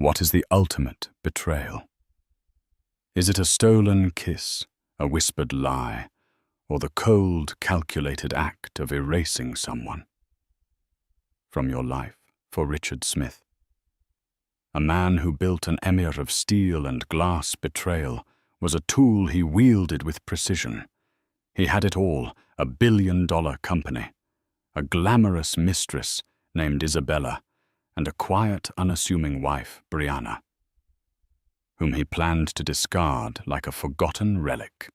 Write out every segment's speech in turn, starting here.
What is the ultimate betrayal? Is it a stolen kiss, a whispered lie, or the cold, calculated act of erasing someone from your life? For Richard Smith, a man who built an emir of steel and glass, betrayal was a tool he wielded with precision. He had it all: a billion-dollar company, a glamorous mistress named Isabella, and a quiet, unassuming wife, Brianna, whom he planned to discard like a forgotten relic.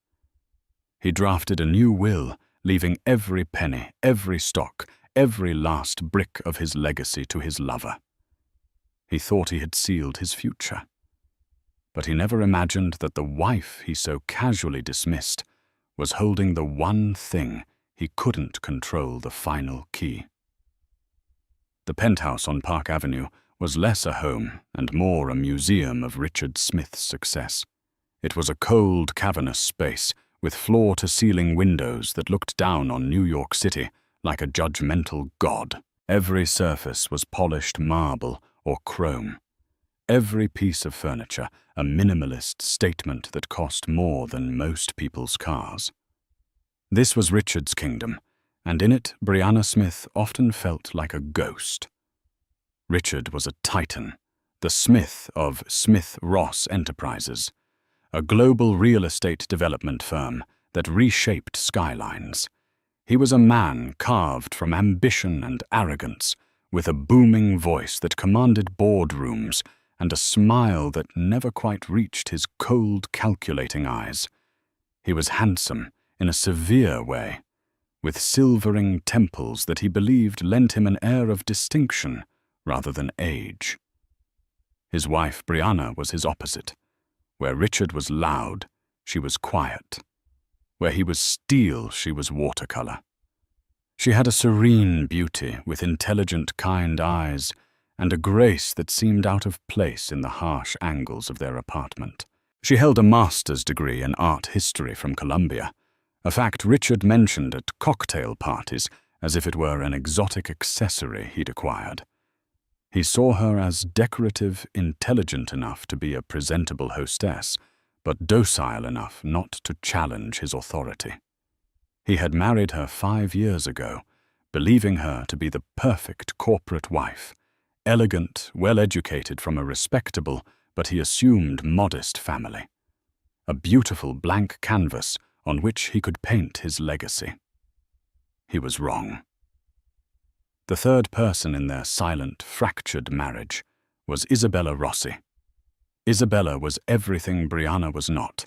He drafted a new will, leaving every penny, every stock, every last brick of his legacy to his lover. He thought he had sealed his future, but he never imagined that the wife he so casually dismissed was holding the one thing he couldn't control, the final key. The penthouse on Park Avenue was less a home and more a museum of Richard Smith's success. It was a cold, cavernous space with floor-to-ceiling windows that looked down on New York City like a judgmental god. Every surface was polished marble or chrome. Every piece of furniture a minimalist statement that cost more than most people's cars. This was Richard's kingdom, and in it Brianna Smith often felt like a ghost. Richard was a titan, the Smith of Smith Ross Enterprises, a global real estate development firm that reshaped skylines. He was a man carved from ambition and arrogance, with a booming voice that commanded boardrooms and a smile that never quite reached his cold, calculating eyes. He was handsome in a severe way, with silvering temples that he believed lent him an air of distinction rather than age. His wife, Brianna, was his opposite. Where Richard was loud, she was quiet. Where he was steel, she was watercolor. She had a serene beauty with intelligent, kind eyes and a grace that seemed out of place in the harsh angles of their apartment. She held a master's degree in art history from Columbia, a fact Richard mentioned at cocktail parties as if it were an exotic accessory he'd acquired. He saw her as decorative, intelligent enough to be a presentable hostess, but docile enough not to challenge his authority. He had married her 5 years ago, believing her to be the perfect corporate wife, elegant, well-educated from a respectable, but he assumed modest family. A beautiful blank canvas on which he could paint his legacy. He was wrong. The third person in their silent, fractured marriage was Isabella Rossi. Isabella was everything Brianna was not.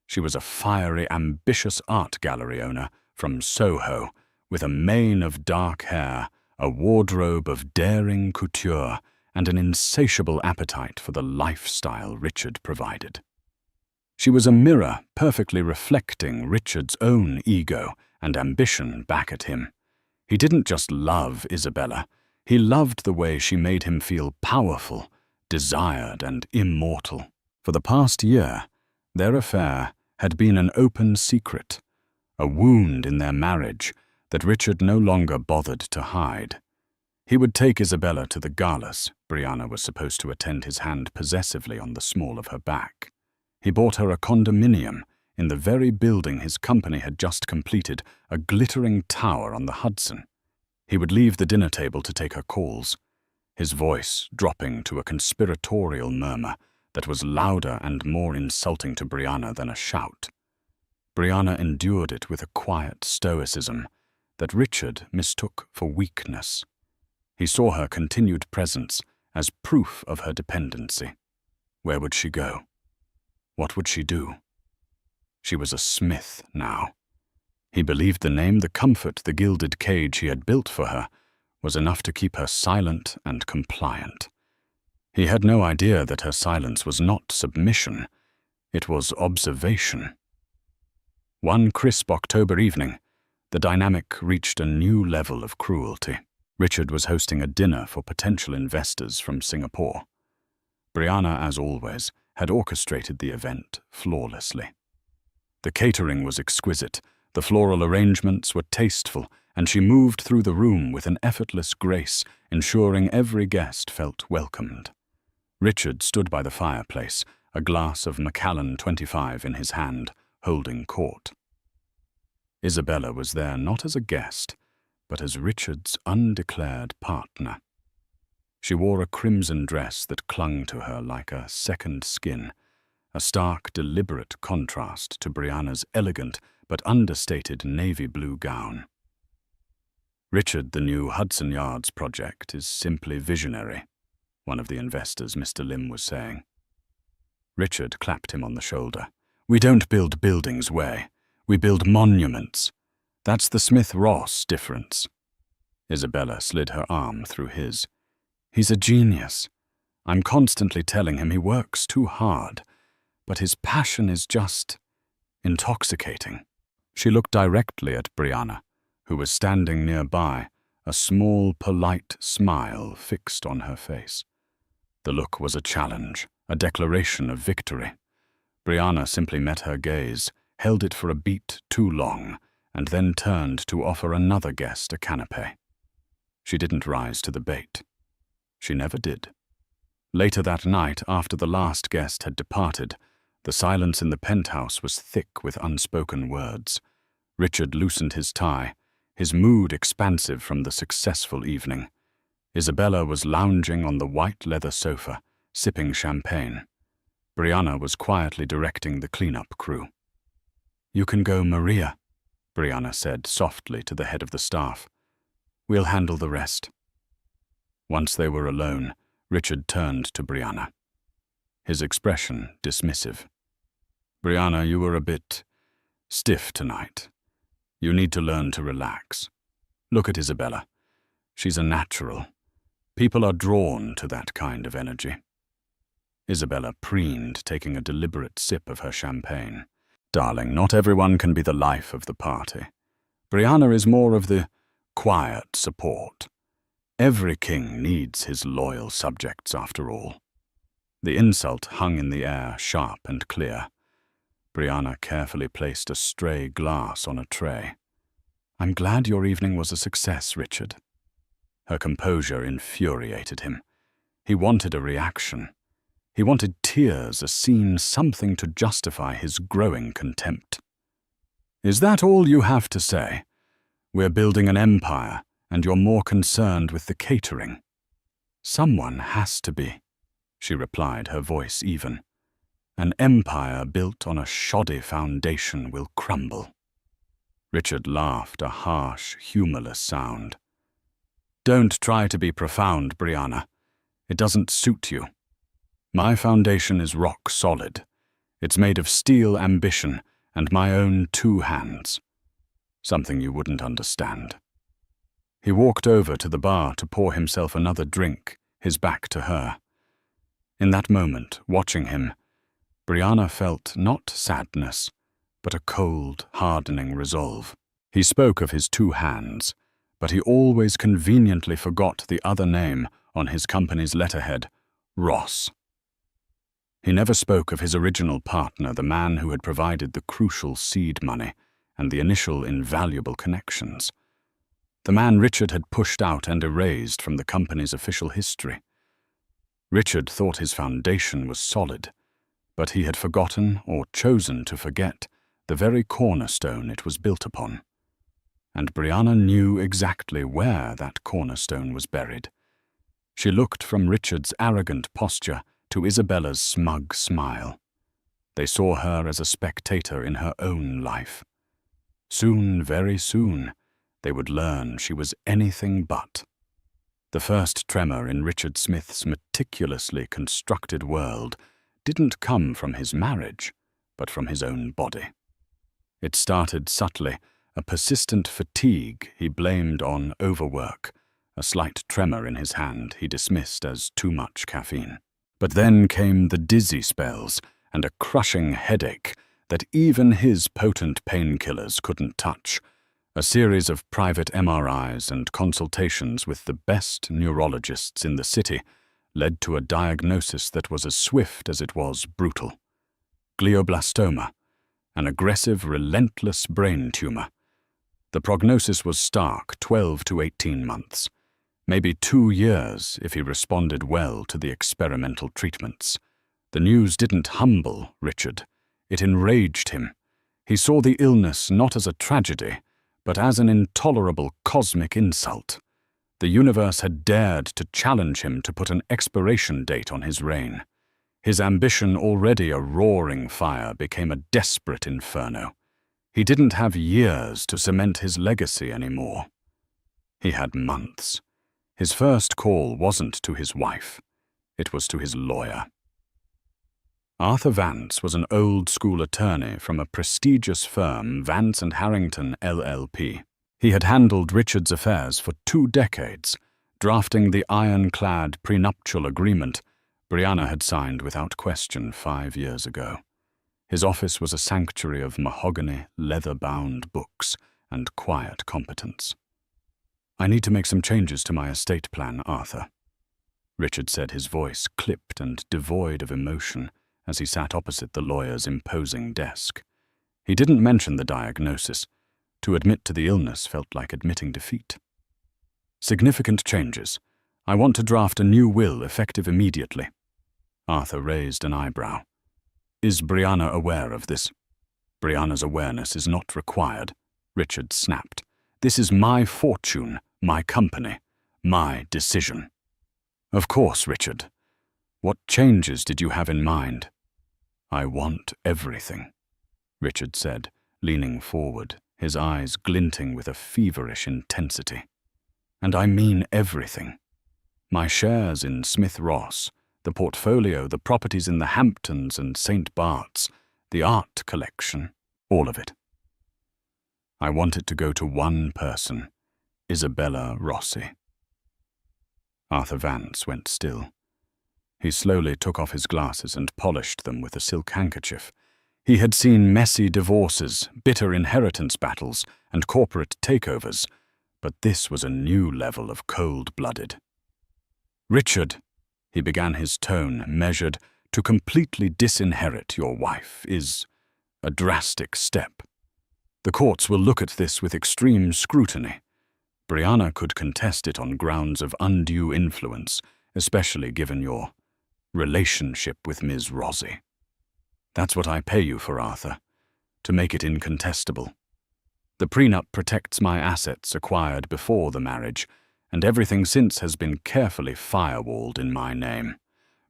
She was a fiery, ambitious art gallery owner from Soho, with a mane of dark hair, a wardrobe of daring couture, and an insatiable appetite for the lifestyle Richard provided. She was a mirror perfectly reflecting Richard's own ego and ambition back at him. He didn't just love Isabella, he loved the way she made him feel powerful, desired, and immortal. For the past year, their affair had been an open secret, a wound in their marriage that Richard no longer bothered to hide. He would take Isabella to the galas Brianna was supposed to attend, his hand possessively on the small of her back. He bought her a condominium in the very building his company had just completed, a glittering tower on the Hudson. He would leave the dinner table to take her calls, his voice dropping to a conspiratorial murmur that was louder and more insulting to Brianna than a shout. Brianna endured it with a quiet stoicism that Richard mistook for weakness. He saw her continued presence as proof of her dependency. Where would she go? What would she do? She was a Smith now. He believed the name, the comfort, the gilded cage he had built for her was enough to keep her silent and compliant. He had no idea that her silence was not submission, it was observation. One crisp October evening, the dynamic reached a new level of cruelty. Richard was hosting a dinner for potential investors from Singapore. Brianna, as always, had orchestrated the event flawlessly. The catering was exquisite, the floral arrangements were tasteful, and she moved through the room with an effortless grace, ensuring every guest felt welcomed. Richard stood by the fireplace, a glass of Macallan 25 in his hand, holding court. Isabella was there not as a guest, but as Richard's undeclared partner. She wore a crimson dress that clung to her like a second skin, a stark, deliberate contrast to Brianna's elegant but understated navy blue gown. "Richard, the new Hudson Yards project is simply visionary," one of the investors, Mr. Lim, was saying. Richard clapped him on the shoulder. "We don't build buildings, Way. We build monuments. That's the Smith-Ross difference." Isabella slid her arm through his. "He's a genius. I'm constantly telling him he works too hard, but his passion is just intoxicating." She looked directly at Brianna, who was standing nearby, a small, polite smile fixed on her face. The look was a challenge, a declaration of victory. Brianna simply met her gaze, held it for a beat too long, and then turned to offer another guest a canapé. She didn't rise to the bait. She never did. Later that night, after the last guest had departed, the silence in the penthouse was thick with unspoken words. Richard loosened his tie, his mood expansive from the successful evening. Isabella was lounging on the white leather sofa, sipping champagne. Brianna was quietly directing the cleanup crew. "You can go, Maria," Brianna said softly to the head of the staff. "We'll handle the rest." Once they were alone, Richard turned to Brianna, his expression dismissive. "Brianna, you were a bit stiff tonight. You need to learn to relax. Look at Isabella. She's a natural. People are drawn to that kind of energy." Isabella preened, taking a deliberate sip of her champagne. "Darling, not everyone can be the life of the party. Brianna is more of the quiet support. Every king needs his loyal subjects, after all." The insult hung in the air, sharp and clear. Brianna carefully placed a stray glass on a tray. "I'm glad your evening was a success, Richard." Her composure infuriated him. He wanted a reaction. He wanted tears, a scene, something to justify his growing contempt. "Is that all you have to say? We're building an empire, and you're more concerned with the catering." "Someone has to be," she replied, her voice even. "An empire built on a shoddy foundation will crumble." Richard laughed, a harsh, humorless sound. "Don't try to be profound, Brianna. It doesn't suit you. My foundation is rock solid. It's made of steel ambition and my own 2 hands. Something you wouldn't understand." He walked over to the bar to pour himself another drink, his back to her. In that moment, watching him, Brianna felt not sadness, but a cold, hardening resolve. He spoke of his 2 hands, but he always conveniently forgot the other name on his company's letterhead, Ross. He never spoke of his original partner, the man who had provided the crucial seed money and the initial invaluable connections. The man Richard had pushed out and erased from the company's official history. Richard thought his foundation was solid, but he had forgotten or chosen to forget the very cornerstone it was built upon. And Brianna knew exactly where that cornerstone was buried. She looked from Richard's arrogant posture to Isabella's smug smile. They saw her as a spectator in her own life. Soon, very soon, they would learn she was anything but. The first tremor in Richard Smith's meticulously constructed world didn't come from his marriage, but from his own body. It started subtly, a persistent fatigue he blamed on overwork, a slight tremor in his hand he dismissed as too much caffeine. But then came the dizzy spells and a crushing headache that even his potent painkillers couldn't touch. A series of private MRIs and consultations with the best neurologists in the city led to a diagnosis that was as swift as it was brutal. Glioblastoma, an aggressive, relentless brain tumor. The prognosis was stark, 12 to 18 months. Maybe 2 years if he responded well to the experimental treatments. The news didn't humble Richard. It enraged him. He saw the illness not as a tragedy, but as an intolerable cosmic insult. The universe had dared to challenge him to put an expiration date on his reign. His ambition, already a roaring fire, became a desperate inferno. He didn't have years to cement his legacy anymore. He had months. His first call wasn't to his wife. It was to his lawyer. Arthur Vance was an old-school attorney from a prestigious firm, Vance & Harrington, LLP. He had handled Richard's affairs for 2 decades, drafting the ironclad prenuptial agreement Brianna had signed without question 5 years ago. His office was a sanctuary of mahogany, leather-bound books, and quiet competence. "I need to make some changes to my estate plan, Arthur," Richard said, his voice clipped and devoid of emotion as he sat opposite the lawyer's imposing desk. He didn't mention the diagnosis. To admit to the illness felt like admitting defeat. "Significant changes. I want to draft a new will effective immediately." Arthur raised an eyebrow. "Is Brianna aware of this?" "Brianna's awareness is not required," Richard snapped. "This is my fortune, my company, my decision." "Of course, Richard. What changes did you have in mind?" "I want everything," Richard said, leaning forward, his eyes glinting with a feverish intensity. "And I mean everything. My shares in Smith Ross, the portfolio, the properties in the Hamptons and St. Bart's, the art collection, all of it. I want it to go to one person, Isabella Rossi." Arthur Vance went still. He slowly took off his glasses and polished them with a silk handkerchief. He had seen messy divorces, bitter inheritance battles, and corporate takeovers, but this was a new level of cold-blooded. "Richard," he began, his tone measured, "to completely disinherit your wife is a drastic step. The courts will look at this with extreme scrutiny. Brianna could contest it on grounds of undue influence, especially given your relationship with Ms. Rossi. That's what I pay you for, Arthur, to make it incontestable. The prenup protects my assets acquired before the marriage, and everything since has been carefully firewalled in my name.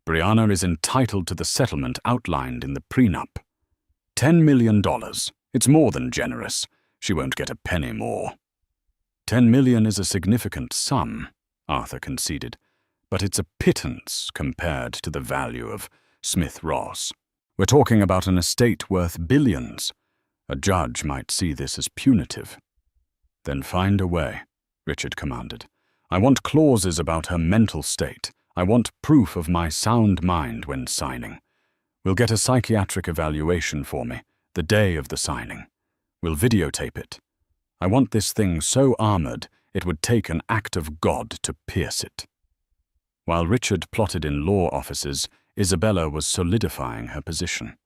Brianna is entitled to the settlement outlined in the prenup. $10 million. It's more than generous. She won't get a penny more." $10 million is a significant sum, Arthur conceded, but it's a pittance compared to the value of Smith Ross. We're talking about an estate worth billions. A judge might see this as punitive. "Then find a way," Richard commanded. "I want clauses about her mental state. I want proof of my sound mind when signing. We'll get a psychiatric evaluation for me, the day of the signing. We'll videotape it. I want this thing so armored it would take an act of God to pierce it." While Richard plotted in law offices, Isabella was solidifying her position.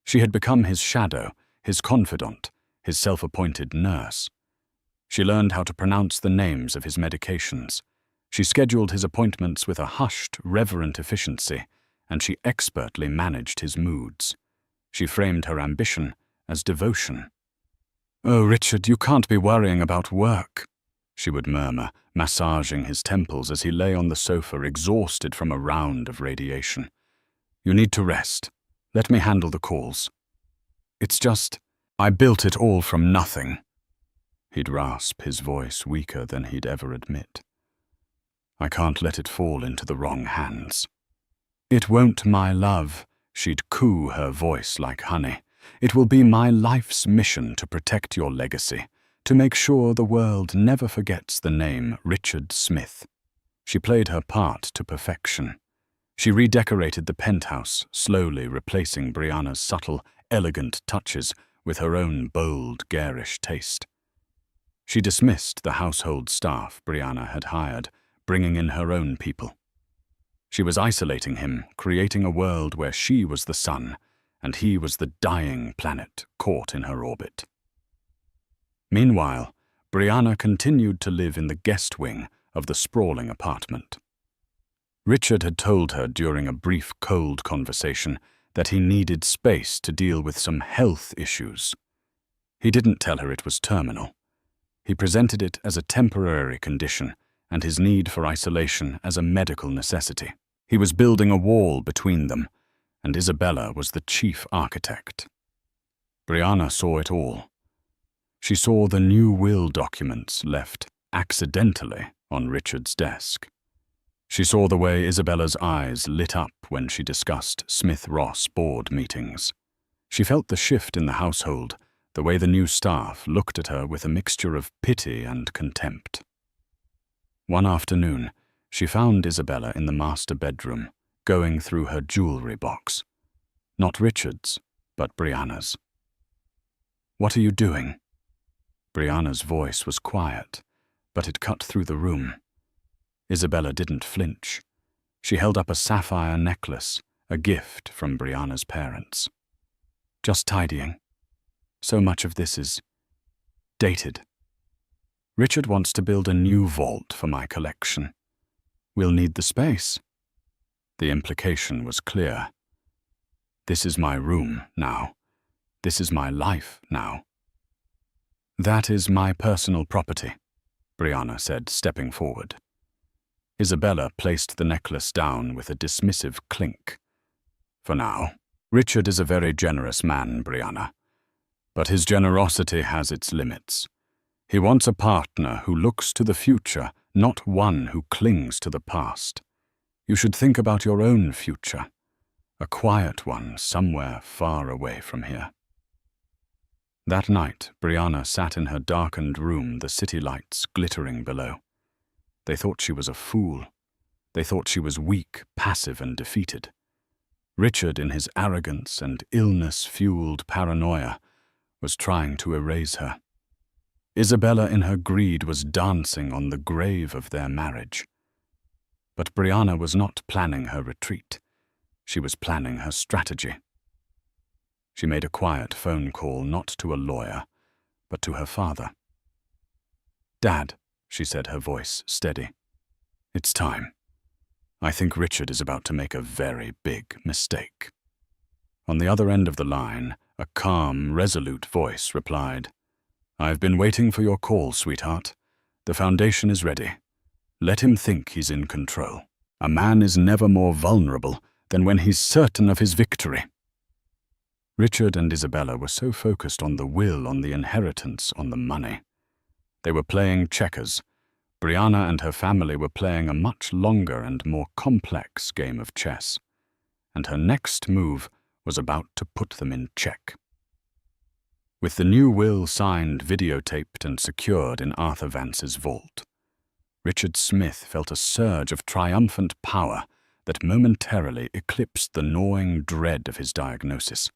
She had become his shadow, his confidant, his self-appointed nurse. She learned how to pronounce the names of his medications. She scheduled his appointments with a hushed, reverent efficiency, and she expertly managed his moods. She framed her ambition as devotion. "Oh, Richard, you can't be worrying about work," she would murmur, massaging his temples as he lay on the sofa exhausted from a round of radiation. "You need to rest. Let me handle the calls. It's just, I built it all from nothing." He'd rasp, his voice weaker than he'd ever admit. "I can't let it fall into the wrong hands." "It won't, my love," she'd coo, her voice like honey. "It will be my life's mission to protect your legacy, to make sure the world never forgets the name Richard Smith." She played her part to perfection. She redecorated the penthouse, slowly replacing Brianna's subtle, elegant touches with her own bold, garish taste. She dismissed the household staff Brianna had hired, bringing in her own people. She was isolating him, creating a world where she was the sun, and he was the dying planet caught in her orbit. Meanwhile, Brianna continued to live in the guest wing of the sprawling apartment. Richard had told her during a brief cold conversation that he needed space to deal with some health issues. He didn't tell her it was terminal. He presented it as a temporary condition and his need for isolation as a medical necessity. He was building a wall between them, and Isabella was the chief architect. Brianna saw it all. She saw the new will documents left accidentally on Richard's desk. She saw the way Isabella's eyes lit up when she discussed Smith-Ross board meetings. She felt the shift in the household, the way the new staff looked at her with a mixture of pity and contempt. One afternoon, she found Isabella in the master bedroom, going through her jewelry box. Not Richard's, but Brianna's. "What are you doing?" Brianna's voice was quiet, but it cut through the room. Isabella didn't flinch. She held up a sapphire necklace, a gift from Brianna's parents. "Just tidying. So much of this is dated. Richard wants to build a new vault for my collection. We'll need the space." The implication was clear. "This is my room now. This is my life now." "That is my personal property," Brianna said, stepping forward. Isabella placed the necklace down with a dismissive clink. "For now, Richard is a very generous man, Brianna. But his generosity has its limits. He wants a partner who looks to the future, not one who clings to the past. You should think about your own future, a quiet one somewhere far away from here." That night, Brianna sat in her darkened room, the city lights glittering below. They thought she was a fool. They thought she was weak, passive, and defeated. Richard, in his arrogance and illness-fueled paranoia, was trying to erase her. Isabella, in her greed, was dancing on the grave of their marriage. But Brianna was not planning her retreat. She was planning her strategy. She made a quiet phone call, not to a lawyer, but to her father. "Dad," she said, her voice steady. "It's time. I think Richard is about to make a very big mistake." On the other end of the line, a calm, resolute voice replied, "I've been waiting for your call, sweetheart. The foundation is ready. Let him think he's in control. A man is never more vulnerable than when he's certain of his victory." Richard and Isabella were so focused on the will, on the inheritance, on the money. They were playing checkers. Brianna and her family were playing a much longer and more complex game of chess. And her next move was about to put them in check. With the new will signed, videotaped, and secured in Arthur Vance's vault, Richard Smith felt a surge of triumphant power that momentarily eclipsed the gnawing dread of his diagnosis.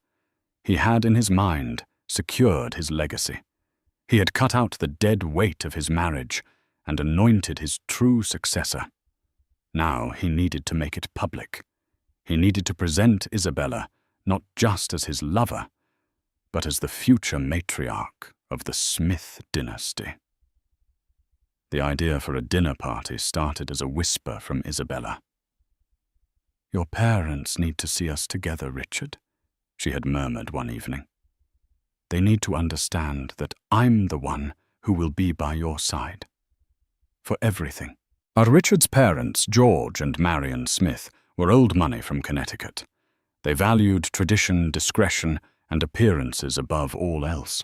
He had, in his mind, secured his legacy. He had cut out the dead weight of his marriage and anointed his true successor. Now he needed to make it public. He needed to present Isabella not just as his lover, but as the future matriarch of the Smith dynasty. The idea for a dinner party started as a whisper from Isabella. "Your parents need to see us together, Richard," she had murmured one evening. "They need to understand that I'm the one who will be by your side. For everything." Richard's parents, George and Marion Smith, were old money from Connecticut. They valued tradition, discretion, and appearances above all else.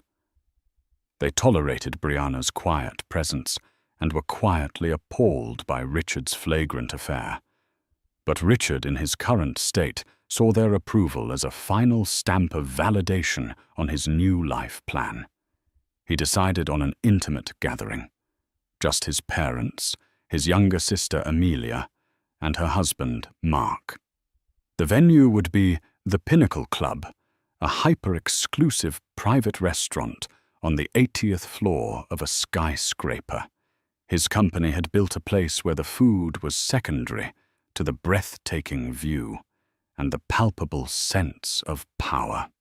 They tolerated Brianna's quiet presence and were quietly appalled by Richard's flagrant affair. But Richard, in his current state, saw their approval as a final stamp of validation on his new life plan. He decided on an intimate gathering. Just his parents, his younger sister Amelia, and her husband Mark. The venue would be the Pinnacle Club, a hyper-exclusive private restaurant on the 80th floor of a skyscraper. His company had built a place where the food was secondary to the breathtaking view and the palpable sense of power.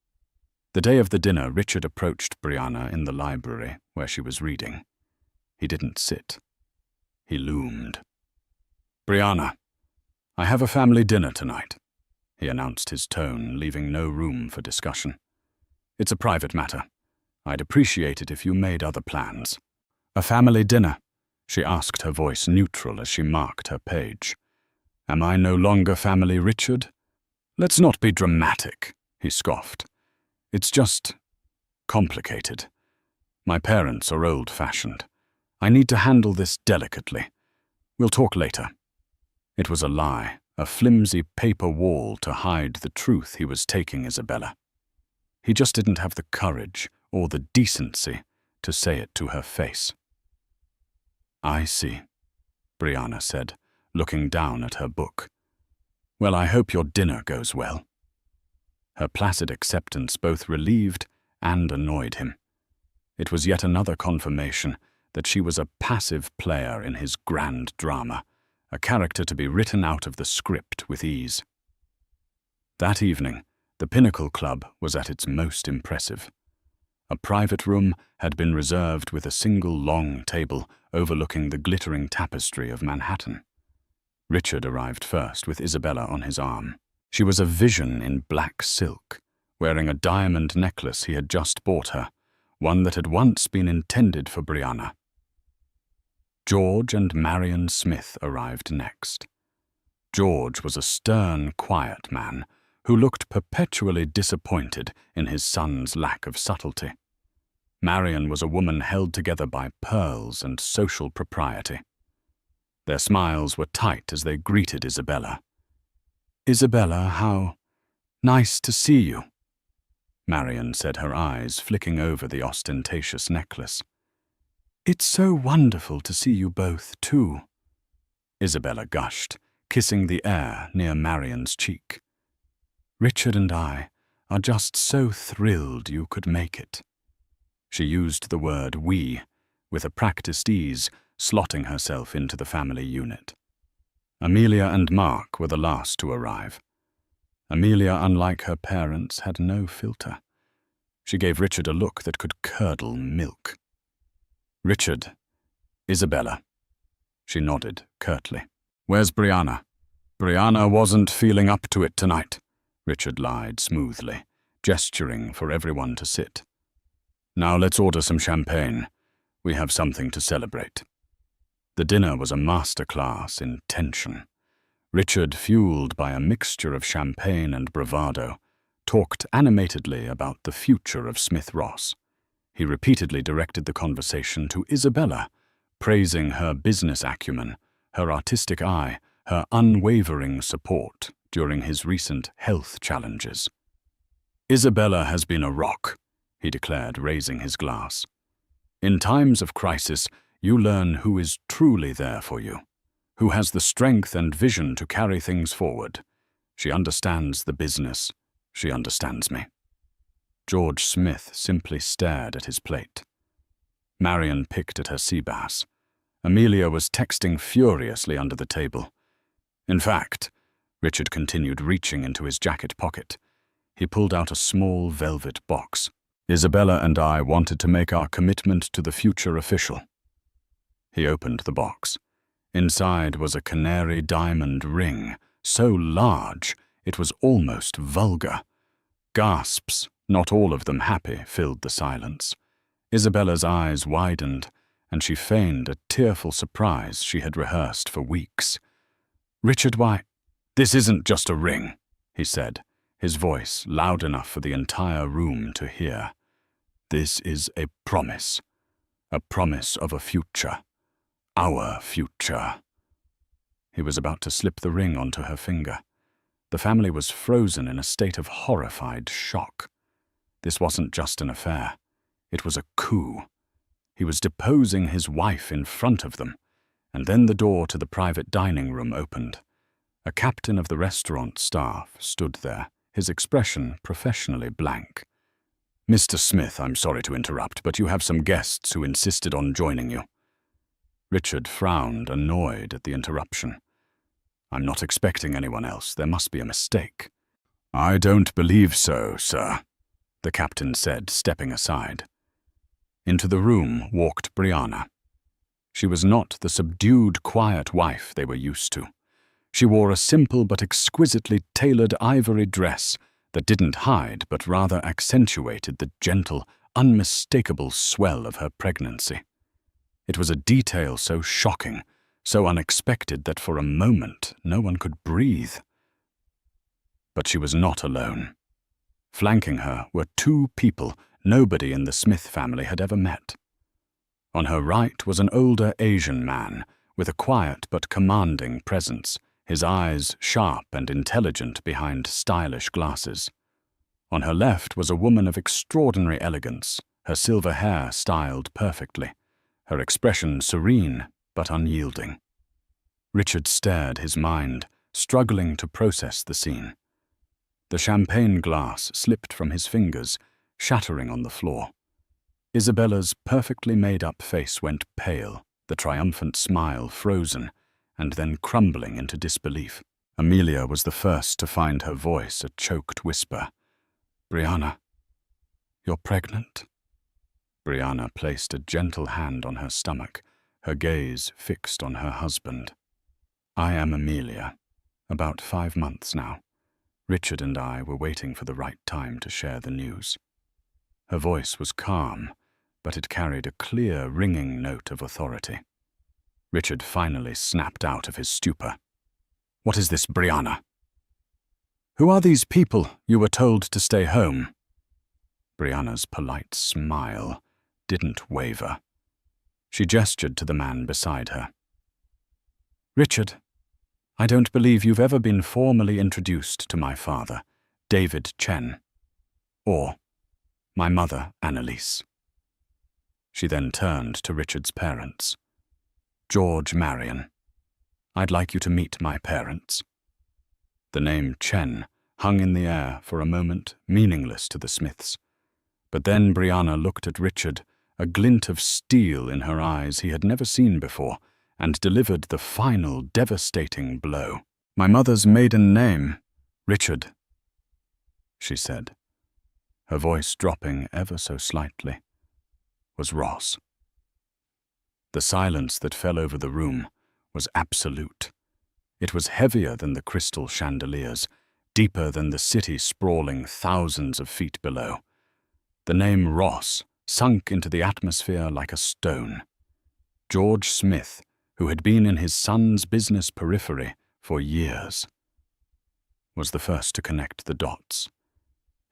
The day of the dinner, Richard approached Brianna in the library where she was reading. He didn't sit. He loomed. "Brianna, I have a family dinner tonight," he announced, his tone leaving no room for discussion. "It's a private matter. I'd appreciate it if you made other plans." "A family dinner?" she asked, her voice neutral as she marked her page. "Am I no longer family, Richard?" "Let's not be dramatic," he scoffed. "It's just complicated. My parents are old-fashioned. I need to handle this delicately. We'll talk later." It was a lie, a flimsy paper wall to hide the truth he was taking Isabella. He just didn't have the courage or the decency to say it to her face. "I see," Brianna said, looking down at her book. "Well, I hope your dinner goes well." Her placid acceptance both relieved and annoyed him. It was yet another confirmation that she was a passive player in his grand drama, a character to be written out of the script with ease. That evening, the Pinnacle Club was at its most impressive. A private room had been reserved with a single long table overlooking the glittering tapestry of Manhattan. Richard arrived first with Isabella on his arm. She was a vision in black silk, wearing a diamond necklace he had just bought her, one that had once been intended for Brianna. George and Marion Smith arrived next. George was a stern, quiet man who looked perpetually disappointed in his son's lack of subtlety. Marion was a woman held together by pearls and social propriety. Their smiles were tight as they greeted Isabella. "Isabella, how nice to see you," Marion said, her eyes flicking over the ostentatious necklace. "It's so wonderful to see you both, too," Isabella gushed, kissing the air near Marion's cheek. "Richard and I are just so thrilled you could make it." She used the word "we" with a practiced ease, slotting herself into the family unit. Amelia and Mark were the last to arrive. Amelia, unlike her parents, had no filter. She gave Richard a look that could curdle milk. "Richard, Isabella." She nodded curtly. "Where's Brianna?" "Brianna wasn't feeling up to it tonight," Richard lied smoothly, gesturing for everyone to sit. "Now let's order some champagne. We have something to celebrate." The dinner was a masterclass in tension. Richard, fueled by a mixture of champagne and bravado, talked animatedly about the future of Smith Ross. He repeatedly directed the conversation to Isabella, praising her business acumen, her artistic eye, her unwavering support during his recent health challenges. "Isabella has been a rock," he declared, raising his glass. "In times of crisis, you learn who is truly there for you, who has the strength and vision to carry things forward. She understands the business. She understands me." George Smith simply stared at his plate. Marion picked at her sea bass. Amelia was texting furiously under the table. "In fact," Richard continued, reaching into his jacket pocket, he pulled out a small velvet box. "Isabella and I wanted to make our commitment to the future official." He opened the box. Inside was a canary diamond ring, so large it was almost vulgar. Gasps, not all of them happy, filled the silence. Isabella's eyes widened, and she feigned a tearful surprise she had rehearsed for weeks. "Richard, why, this isn't just a ring," he said, his voice loud enough for the entire room to hear. "This is a promise of a future. Our future." He was about to slip the ring onto her finger. The family was frozen in a state of horrified shock. This wasn't just an affair. It was a coup. He was deposing his wife in front of them, and then the door to the private dining room opened. A captain of the restaurant staff stood there, his expression professionally blank. "Mr. Smith, I'm sorry to interrupt, but you have some guests who insisted on joining you." Richard frowned, annoyed at the interruption. "I'm not expecting anyone else. There must be a mistake." "I don't believe so, sir," the captain said, stepping aside. Into the room walked Brianna. She was not the subdued, quiet wife they were used to. She wore a simple but exquisitely tailored ivory dress that didn't hide but rather accentuated the gentle, unmistakable swell of her pregnancy. It was a detail so shocking, so unexpected that for a moment no one could breathe. But she was not alone. Flanking her were two people nobody in the Smith family had ever met. On her right was an older Asian man with a quiet but commanding presence, his eyes sharp and intelligent behind stylish glasses. On her left was a woman of extraordinary elegance, her silver hair styled perfectly, her expression serene but unyielding. Richard stared, his mind struggling to process the scene. The champagne glass slipped from his fingers, shattering on the floor. Isabella's perfectly made-up face went pale, the triumphant smile frozen, and then crumbling into disbelief. Amelia was the first to find her voice a choked whisper. "Brianna, you're pregnant?" Brianna placed a gentle hand on her stomach, her gaze fixed on her husband. "I am Amelia. About 5 months now. Richard and I were waiting for the right time to share the news." Her voice was calm, but it carried a clear, ringing note of authority. Richard finally snapped out of his stupor. "What is this, Brianna? Who are these people you were told to stay home?" Brianna's polite smile didn't waver. She gestured to the man beside her. "Richard, I don't believe you've ever been formally introduced to my father, David Chen, or my mother, Annalise." She then turned to Richard's parents. "George Marion, I'd like you to meet my parents." The name Chen hung in the air for a moment, meaningless to the Smiths. But then Brianna looked at Richard, a glint of steel in her eyes he had never seen before, and delivered the final devastating blow. "My mother's maiden name, Richard," she said, her voice dropping ever so slightly, "was Ross." The silence that fell over the room was absolute. It was heavier than the crystal chandeliers, deeper than the city sprawling thousands of feet below. The name Ross sunk into the atmosphere like a stone. George Smith, who had been in his son's business periphery for years, was the first to connect the dots.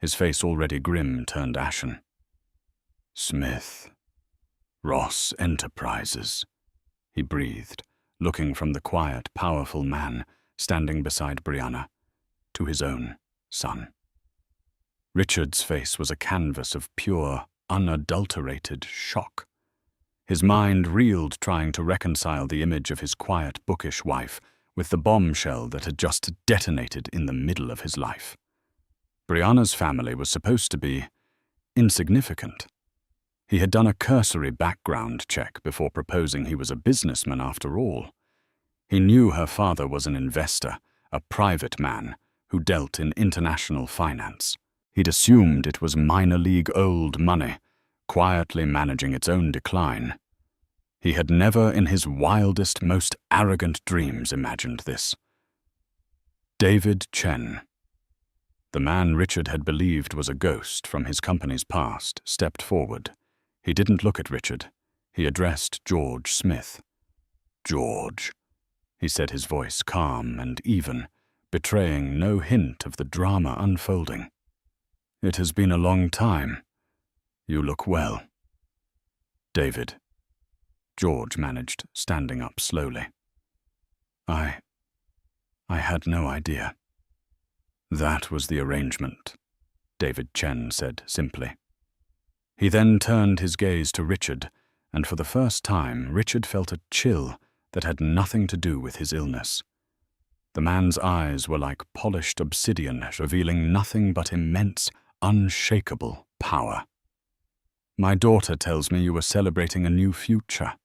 His face already grim turned ashen. "Smith, Ross Enterprises," he breathed, looking from the quiet, powerful man standing beside Brianna to his own son. Richard's face was a canvas of pure, unadulterated shock. His mind reeled trying to reconcile the image of his quiet, bookish wife with the bombshell that had just detonated in the middle of his life. Brianna's family was supposed to be insignificant. He had done a cursory background check before proposing he was a businessman after all. He knew her father was an investor, a private man who dealt in international finance. He'd assumed it was minor league old money, quietly managing its own decline. He had never in his wildest, most arrogant dreams imagined this. David Chen, the man Richard had believed was a ghost from his company's past, stepped forward. He didn't look at Richard. He addressed George Smith. "George," he said, his voice calm and even, betraying no hint of the drama unfolding. "It has been a long time. You look well." "David," George managed, standing up slowly. I had no idea." "That was the arrangement," David Chen said simply. He then turned his gaze to Richard, and for the first time Richard felt a chill that had nothing to do with his illness. The man's eyes were like polished obsidian, revealing nothing but immense, unshakable power. "My daughter tells me you were celebrating a new future."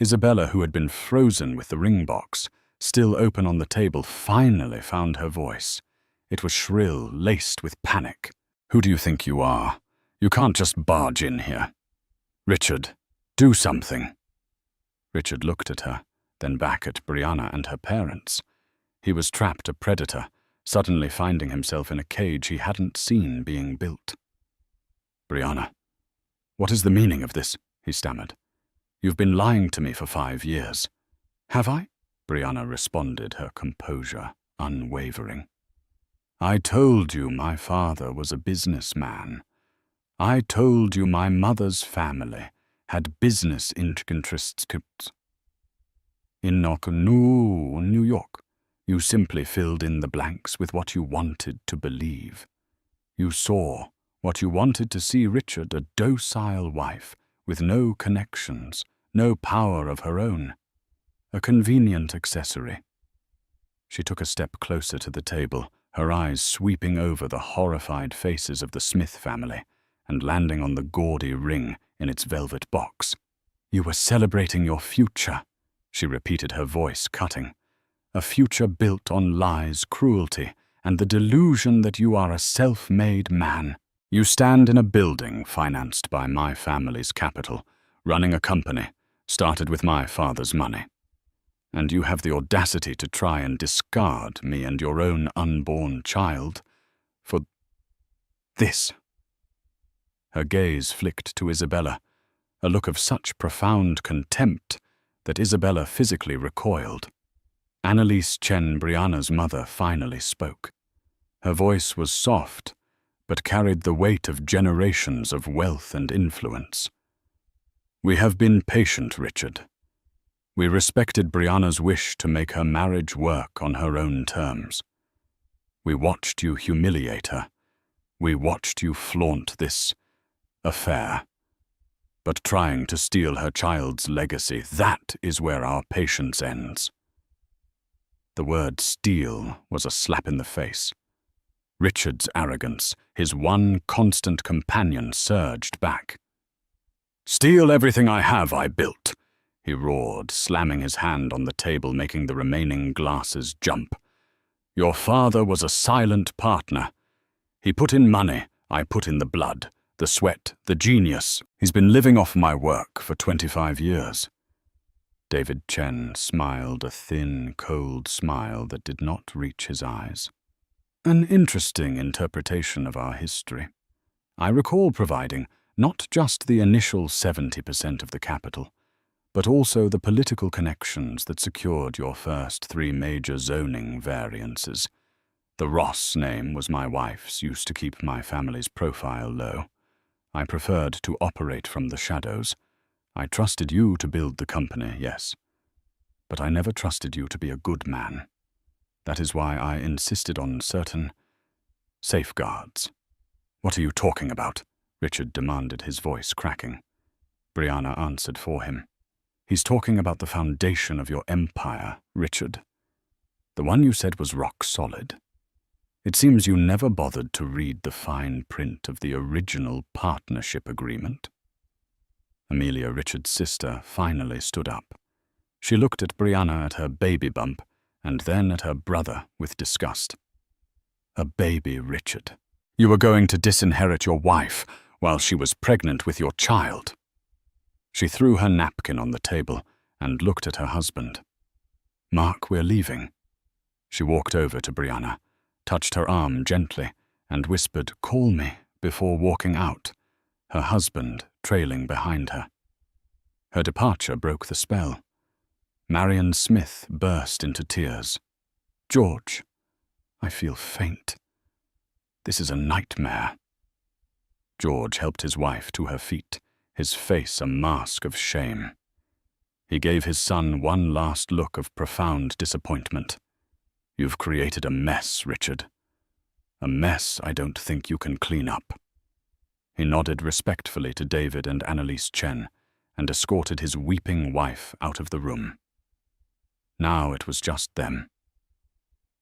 Isabella, who had been frozen with the ring box, still open on the table, finally found her voice. It was shrill, laced with panic. "Who do you think you are? You can't just barge in here. Richard, do something." Richard looked at her, then back at Brianna and her parents. He was trapped a predator, suddenly finding himself in a cage he hadn't seen being built. "Brianna, what is the meaning of this?" he stammered. "You've been lying to me for 5 years." "Have I?" Brianna responded, her composure unwavering. "I told you my father was a businessman. I told you my mother's family had business interests in New York. You simply filled in the blanks with what you wanted to believe. You saw what you wanted to see Richard, a docile wife with no connections, no power of her own, a convenient accessory." She took a step closer to the table, her eyes sweeping over the horrified faces of the Smith family and landing on the gaudy ring in its velvet box. "You were celebrating your future," she repeated, her voice cutting. "A future built on lies, cruelty, and the delusion that you are a self-made man. You stand in a building financed by my family's capital, running a company started with my father's money. And you have the audacity to try and discard me and your own unborn child for this." Her gaze flicked to Isabella, a look of such profound contempt that Isabella physically recoiled. Annalise Chen, Brianna's mother, finally spoke. Her voice was soft, but carried the weight of generations of wealth and influence. "We have been patient, Richard. We respected Brianna's wish to make her marriage work on her own terms. We watched you humiliate her. We watched you flaunt this affair. But trying to steal her child's legacy, that is where our patience ends." The word steal was a slap in the face. Richard's arrogance, his one constant companion, surged back. "Steal everything I have, I built," he roared, slamming his hand on the table, making the remaining glasses jump. "Your father was a silent partner. He put in money, I put in the blood, the sweat, the genius. He's been living off my work for 25 years. David Chen smiled a thin, cold smile that did not reach his eyes. "An interesting interpretation of our history. I recall providing not just the initial 70% of the capital, but also the political connections that secured your first 3 major zoning variances. The Ross name was my wife's, used to keep my family's profile low. I preferred to operate from the shadows. I trusted you to build the company, yes. But I never trusted you to be a good man. That is why I insisted on certain safeguards." "What are you talking about?" Richard demanded, his voice cracking. Brianna answered for him. "He's talking about the foundation of your empire, Richard. The one you said was rock solid. It seems you never bothered to read the fine print of the original partnership agreement." Amelia, Richard's sister, finally stood up. She looked at Brianna, at her baby bump, and then at her brother with disgust. "A baby, Richard. You were going to disinherit your wife while she was pregnant with your child." She threw her napkin on the table and looked at her husband. "Mark, we're leaving." She walked over to Brianna, touched her arm gently, and whispered, "Call me," before walking out, her husband trailing behind her. Her departure broke the spell. Marion Smith burst into tears. "George, I feel faint. This is a nightmare." George helped his wife to her feet, his face a mask of shame. He gave his son one last look of profound disappointment. "You've created a mess, Richard. A mess I don't think you can clean up." He nodded respectfully to David and Annalise Chen and escorted his weeping wife out of the room. Now it was just them.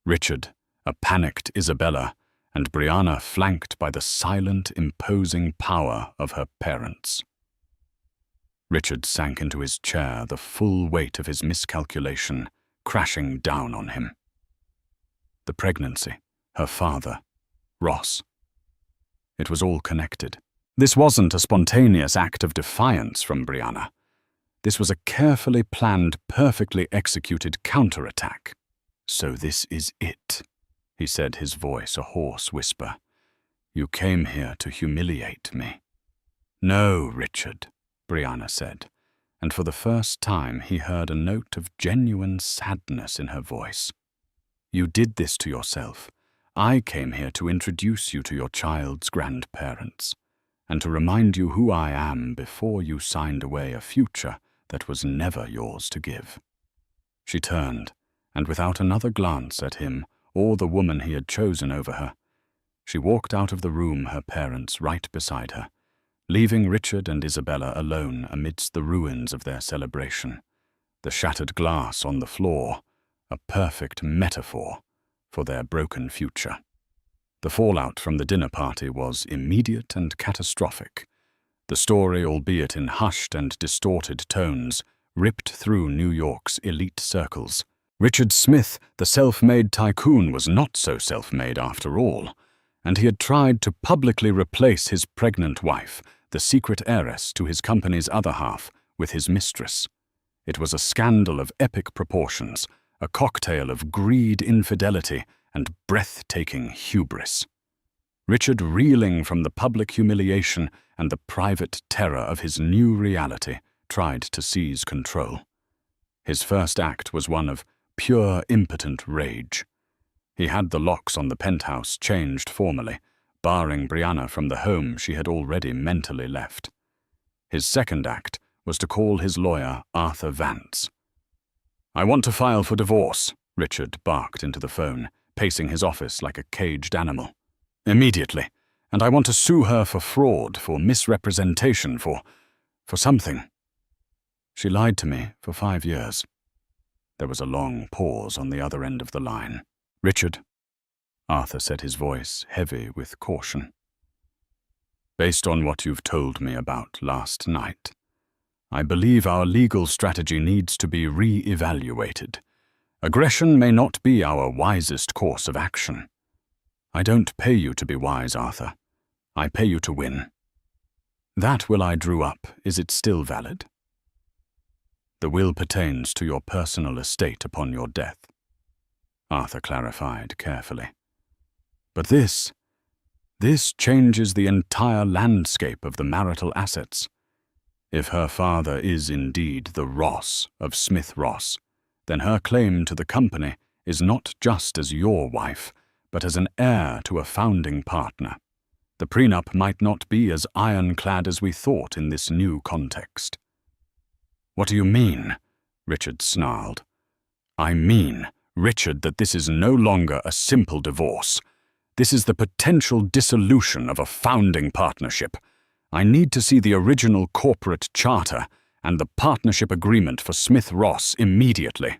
Richard, a panicked Isabella, and Brianna flanked by the silent, imposing power of her parents. Richard sank into his chair, the full weight of his miscalculation crashing down on him. The pregnancy, her father, Ross. It was all connected. This wasn't a spontaneous act of defiance from Brianna. This was a carefully planned, perfectly executed counterattack. "So this is it," he said, his voice a hoarse whisper. "You came here to humiliate me." "No, Richard," Brianna said, and for the first time he heard a note of genuine sadness in her voice. "You did this to yourself. I came here to introduce you to your child's grandparents, and to remind you who I am before you signed away a future that was never yours to give." She turned, and without another glance at him or the woman he had chosen over her, she walked out of the room, her parents right beside her, leaving Richard and Isabella alone amidst the ruins of their celebration, the shattered glass on the floor, a perfect metaphor for their broken future. The fallout from the dinner party was immediate and catastrophic. The story, albeit in hushed and distorted tones, ripped through New York's elite circles. Richard Smith, the self-made tycoon, was not so self-made after all, and he had tried to publicly replace his pregnant wife, the secret heiress to his company's other half, with his mistress. It was a scandal of epic proportions, a cocktail of greed, infidelity, and breathtaking hubris. Richard, reeling from the public humiliation and the private terror of his new reality, tried to seize control. His first act was one of pure impotent rage. He had the locks on the penthouse changed formally, barring Brianna from the home she had already mentally left. His second act was to call his lawyer, Arthur Vance. "I want to file for divorce," Richard barked into the phone, pacing his office like a caged animal. "Immediately. And I want to sue her for fraud, for misrepresentation, for something. She lied to me for 5 years." There was a long pause on the other end of the line. "Richard," Arthur said, his voice heavy with caution. "Based on what you've told me about last night, I believe our legal strategy needs to be re-evaluated. Aggression may not be our wisest course of action. I don't pay you to be wise, Arthur. I pay you to win. That will I drew up, is it still valid?" "The will pertains to your personal estate upon your death," Arthur clarified carefully. "But this changes the entire landscape of the marital assets. If her father is indeed the Ross of Smith Ross, then her claim to the company is not just as your wife, but as an heir to a founding partner. The prenup might not be as ironclad as we thought in this new context." "What do you mean?" Richard snarled. "I mean, Richard, that this is no longer a simple divorce. This is the potential dissolution of a founding partnership. I need to see the original corporate charter and the partnership agreement for Smith Ross immediately."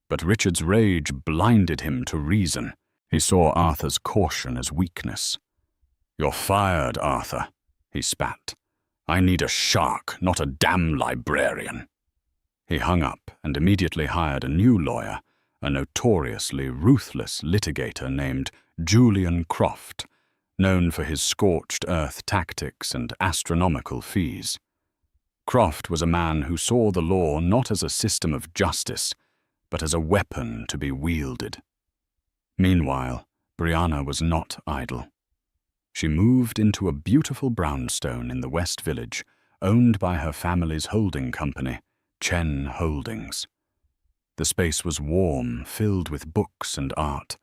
But Richard's rage blinded him to reason. He saw Arthur's caution as weakness. "You're fired, Arthur," he spat. "I need a shark, not a damn librarian." He hung up and immediately hired a new lawyer, a notoriously ruthless litigator named Julian Croft, known for his scorched earth tactics and astronomical fees. Croft was a man who saw the law not as a system of justice, but as a weapon to be wielded. Meanwhile, Brianna was not idle. She moved into a beautiful brownstone in the West Village, owned by her family's holding company, Chen Holdings. The space was warm, filled with books and art,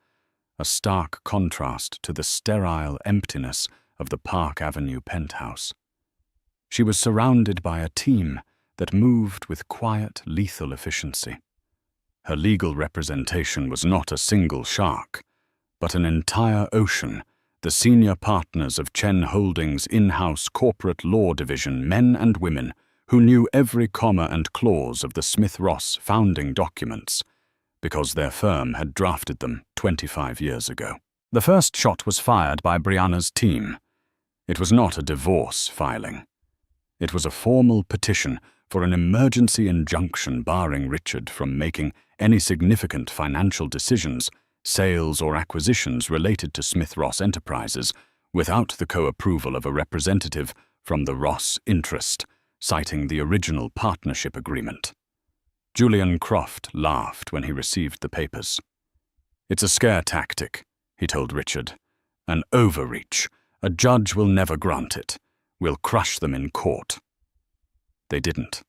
a stark contrast to the sterile emptiness of the Park Avenue penthouse. She was surrounded by a team that moved with quiet, lethal efficiency. Her legal representation was not a single shark, but an entire ocean, the senior partners of Chen Holdings' in-house corporate law division, men and women who knew every comma and clause of the Smith Ross founding documents, because their firm had drafted them 25 years ago. The first shot was fired by Brianna's team. It was not a divorce filing. It was a formal petition for an emergency injunction barring Richard from making any significant financial decisions, sales or acquisitions related to Smith Ross Enterprises without the co-approval of a representative from the Ross interest, citing the original partnership agreement. Julian Croft laughed when he received the papers. "It's a scare tactic," he told Richard. "An overreach. A judge will never grant it. We'll crush them in court." They didn't.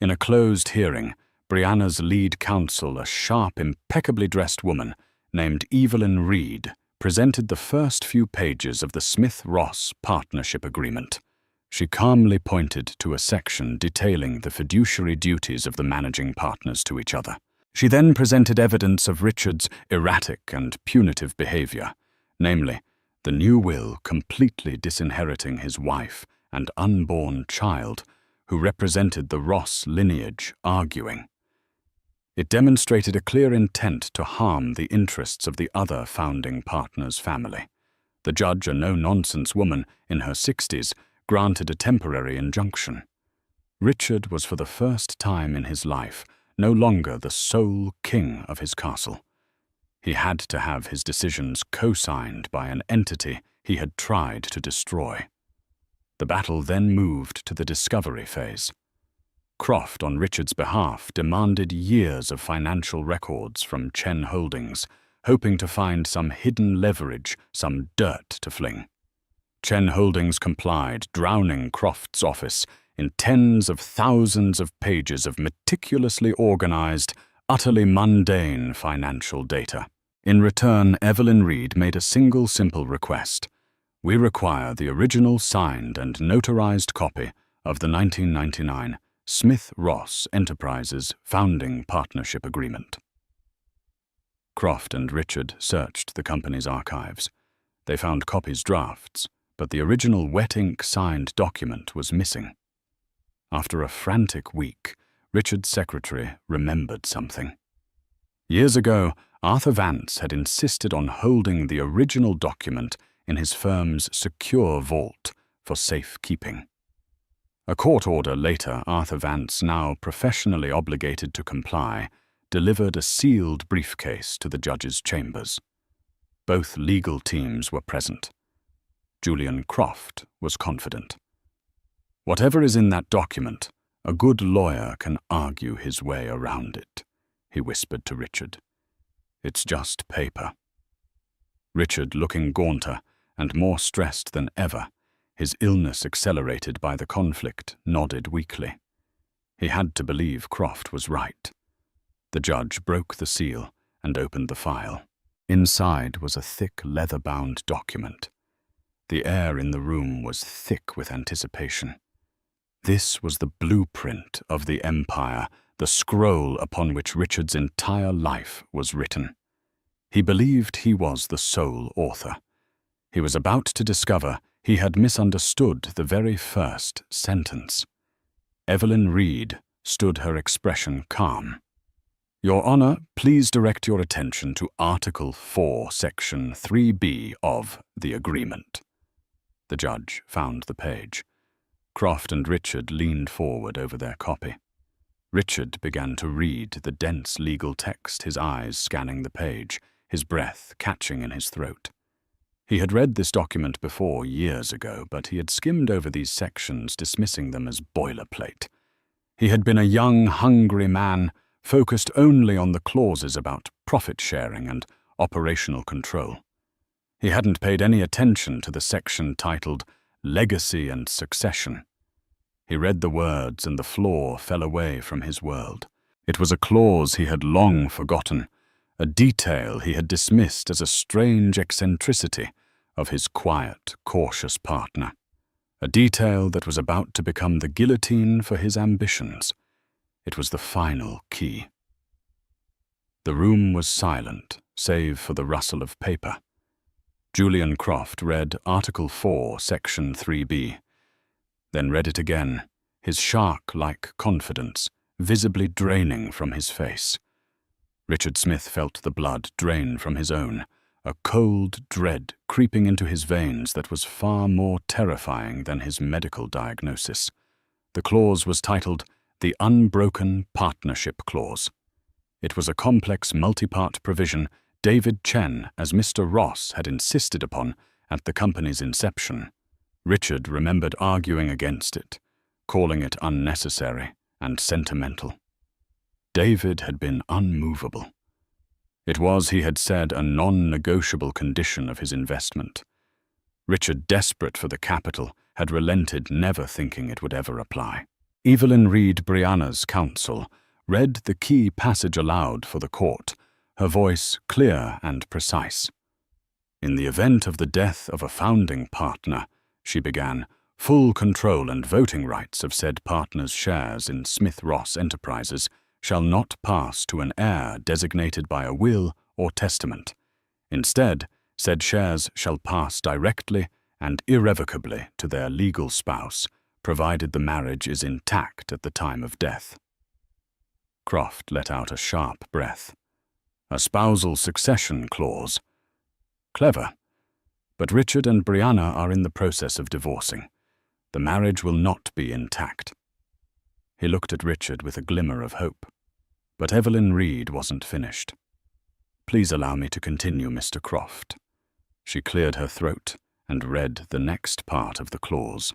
In a closed hearing, Brianna's lead counsel, a sharp, impeccably dressed woman named Evelyn Reed, presented the first few pages of the Smith-Ross partnership agreement. She calmly pointed to a section detailing the fiduciary duties of the managing partners to each other. She then presented evidence of Richard's erratic and punitive behavior, namely, the new will completely disinheriting his wife and unborn child, who represented the Ross lineage, arguing. It demonstrated a clear intent to harm the interests of the other founding partner's family. The judge, a no-nonsense woman in her 60s, granted a temporary injunction. Richard was for the first time in his life no longer the sole king of his castle. He had to have his decisions co-signed by an entity he had tried to destroy. The battle then moved to the discovery phase. Croft, on Richard's behalf, demanded years of financial records from Chen Holdings, hoping to find some hidden leverage, some dirt to fling. Chen Holdings complied, drowning Croft's office in tens of thousands of pages of meticulously organized, utterly mundane financial data. In return, Evelyn Reed made a single simple request. "We require the original signed and notarized copy of the 1999 Smith-Ross Enterprises Founding Partnership Agreement." Croft and Richard searched the company's archives. They found copies drafts, but the original wet ink signed document was missing. After a frantic week, Richard's secretary remembered something. Years ago, Arthur Vance had insisted on holding the original document in his firm's secure vault for safekeeping. A court order later, Arthur Vance, now professionally obligated to comply, delivered a sealed briefcase to the judge's chambers. Both legal teams were present. Julian Croft was confident. "Whatever is in that document, a good lawyer can argue his way around it," he whispered to Richard. "It's just paper." Richard, looking gaunter and more stressed than ever, his illness accelerated by the conflict, nodded weakly. He had to believe Croft was right. The judge broke the seal and opened the file. Inside was a thick, leather-bound document. The air in the room was thick with anticipation. This was the blueprint of the empire, the scroll upon which Richard's entire life was written. He believed he was the sole author. He was about to discover he had misunderstood the very first sentence. Evelyn Reed stood her expression calm. "Your Honor, please direct your attention to Article 4, Section 3B of the agreement." The judge found the page. Croft and Richard leaned forward over their copy. Richard began to read the dense legal text, his eyes scanning the page, his breath catching in his throat. He had read this document before years ago, but he had skimmed over these sections, dismissing them as boilerplate. He had been a young, hungry man, focused only on the clauses about profit-sharing and operational control. He hadn't paid any attention to the section titled Legacy and Succession. He read the words and the floor fell away from his world. It was a clause he had long forgotten, a detail he had dismissed as a strange eccentricity of his quiet, cautious partner, a detail that was about to become the guillotine for his ambitions. It was the final key. The room was silent, save for the rustle of paper. Julian Croft read Article 4, Section 3B, then read it again, his shark-like confidence visibly draining from his face. Richard Smith felt the blood drain from his own, a cold dread creeping into his veins that was far more terrifying than his medical diagnosis. The clause was titled the Unbroken Partnership Clause. It was a complex multi-part provision David Chen, as Mr. Ross, had insisted upon at the company's inception. Richard remembered arguing against it, calling it unnecessary and sentimental. David had been unmovable. It was, he had said, a non-negotiable condition of his investment. Richard, desperate for the capital, had relented, never thinking it would ever apply. Evelyn Reed, Brianna's counsel, read the key passage aloud for the court, her voice clear and precise. "In the event of the death of a founding partner," she began, "full control and voting rights of said partner's shares in Smith Ross Enterprises shall not pass to an heir designated by a will or testament. Instead, said shares shall pass directly and irrevocably to their legal spouse, provided the marriage is intact at the time of death." Croft let out a sharp breath. A spousal succession clause. Clever. But Richard and Brianna are in the process of divorcing. The marriage will not be intact. He looked at Richard with a glimmer of hope. But Evelyn Reed wasn't finished. "Please allow me to continue, Mr. Croft." She cleared her throat and read the next part of the clause.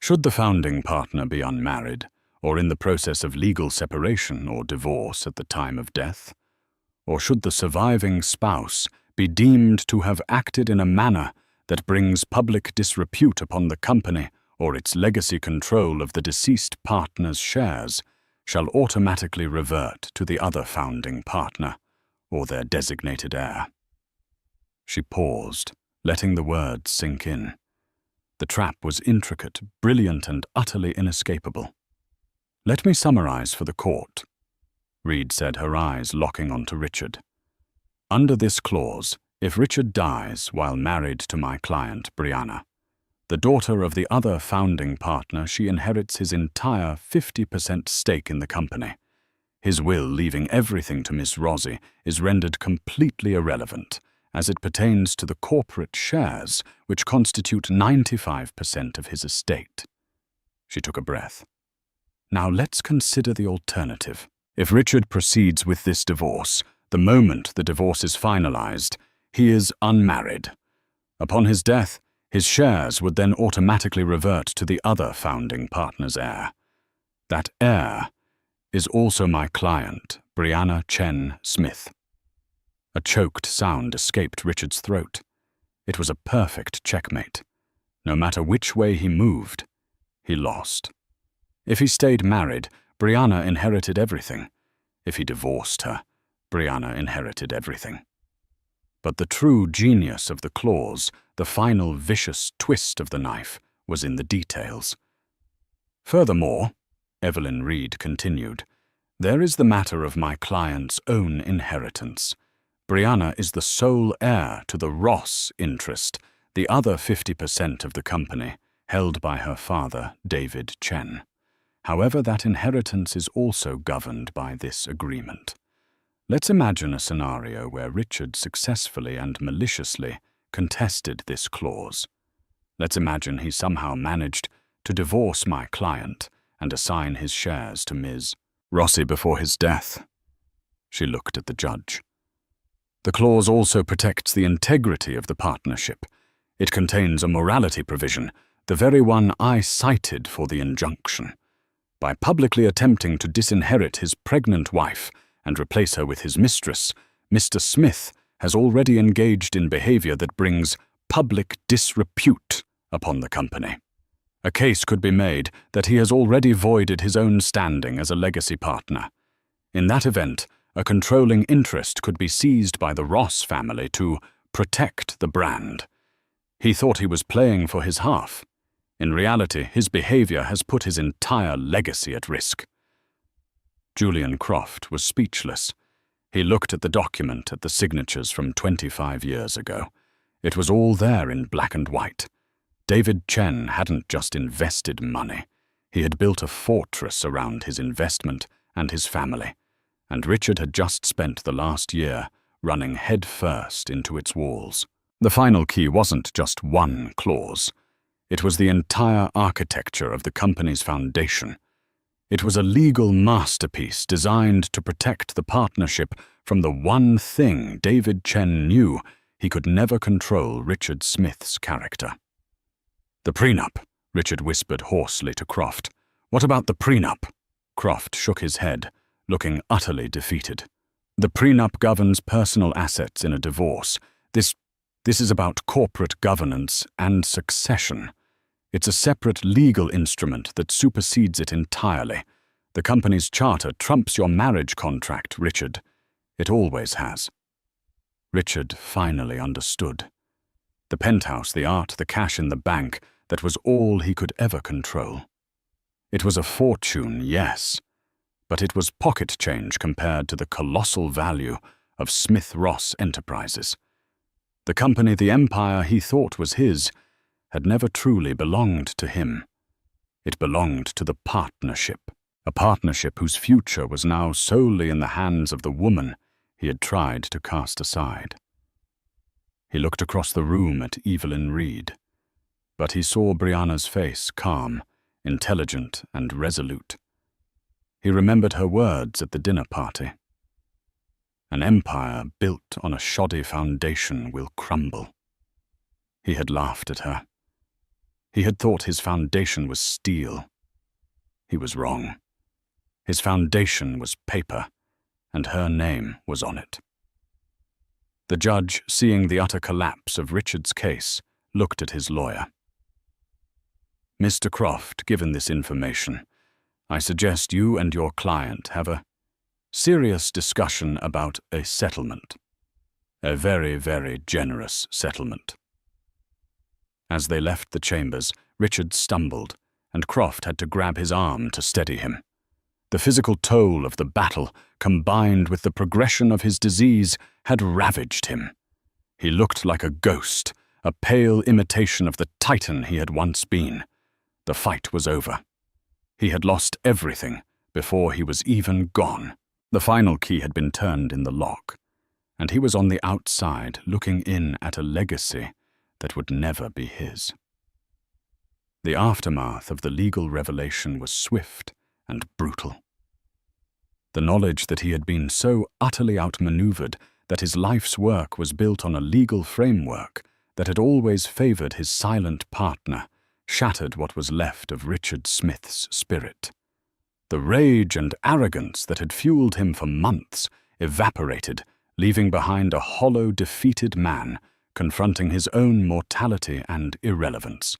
Should the founding partner be unmarried, or in the process of legal separation or divorce at the time of death, or should the surviving spouse be deemed to have acted in a manner that brings public disrepute upon the company or its legacy control of the deceased partner's shares, shall automatically revert to the other founding partner or their designated heir. She paused, letting the words sink in. The trap was intricate, brilliant, and utterly inescapable. "Let me summarize for the court," Reed said, her eyes locking onto Richard. "Under this clause, if Richard dies while married to my client, Brianna, the daughter of the other founding partner, she inherits his entire 50% stake in the company. His will, leaving everything to Miss Rosie, is rendered completely irrelevant, as it pertains to the corporate shares, which constitute 95% of his estate." She took a breath. "Now let's consider the alternative. If Richard proceeds with this divorce, the moment the divorce is finalized, he is unmarried. Upon his death, his shares would then automatically revert to the other founding partner's heir. That heir is also my client, Brianna Chen Smith." A choked sound escaped Richard's throat. It was a perfect checkmate. No matter which way he moved, he lost. If he stayed married, Brianna inherited everything. If he divorced her, Brianna inherited everything. But the true genius of the clause, the final vicious twist of the knife, was in the details. "Furthermore," Evelyn Reed continued, "there is the matter of my client's own inheritance. Brianna is the sole heir to the Ross interest, the other 50% of the company, held by her father, David Chen. However, that inheritance is also governed by this agreement. Let's imagine a scenario where Richard successfully and maliciously contested this clause. Let's imagine he somehow managed to divorce my client and assign his shares to Ms. Rosie before his death." She looked at the judge. "The clause also protects the integrity of the partnership. It contains a morality provision, the very one I cited for the injunction. By publicly attempting to disinherit his pregnant wife and replace her with his mistress, Mr. Smith has already engaged in behavior that brings public disrepute upon the company. A case could be made that he has already voided his own standing as a legacy partner. In that event, a controlling interest could be seized by the Ross family to protect the brand. He thought he was playing for his half. In reality, his behavior has put his entire legacy at risk." Julian Croft was speechless. He looked at the document, at the signatures from 25 years ago. It was all there in black and white. David Chen hadn't just invested money. He had built a fortress around his investment and his family, and Richard had just spent the last year running headfirst into its walls. The final key wasn't just one clause. It was the entire architecture of the company's foundation. It was a legal masterpiece designed to protect the partnership from the one thing David Chen knew: he could never control Richard Smith's character. "The prenup," Richard whispered hoarsely to Croft. "What about the prenup?" Croft shook his head, looking utterly defeated. "The prenup governs personal assets in a divorce. This is about corporate governance and succession. It's a separate legal instrument that supersedes it entirely. The company's charter trumps your marriage contract, Richard. It always has." Richard finally understood. The penthouse, the art, the cash in the bank, that was all he could ever control. It was a fortune, yes, but it was pocket change compared to the colossal value of Smith Ross Enterprises. The company, the empire he thought was his, had never truly belonged to him. It belonged to the partnership, a partnership whose future was now solely in the hands of the woman he had tried to cast aside. He looked across the room at Evelyn Reed, but he saw Brianna's face calm, intelligent, and resolute. He remembered her words at the dinner party. "An empire built on a shoddy foundation will crumble." He had laughed at her. He had thought his foundation was steel. He was wrong. His foundation was paper, and her name was on it. The judge, seeing the utter collapse of Richard's case, looked at his lawyer. "Mr. Croft, given this information, I suggest you and your client have a serious discussion about a settlement. A very, very generous settlement." As they left the chambers, Richard stumbled, and Croft had to grab his arm to steady him. The physical toll of the battle, combined with the progression of his disease, had ravaged him. He looked like a ghost, a pale imitation of the titan he had once been. The fight was over. He had lost everything before he was even gone. The final key had been turned in the lock, and he was on the outside looking in at a legacy that would never be his. The aftermath of the legal revelation was swift and brutal. The knowledge that he had been so utterly outmaneuvered that his life's work was built on a legal framework that had always favored his silent partner shattered what was left of Richard Smith's spirit. The rage and arrogance that had fueled him for months evaporated, leaving behind a hollow, defeated man confronting his own mortality and irrelevance.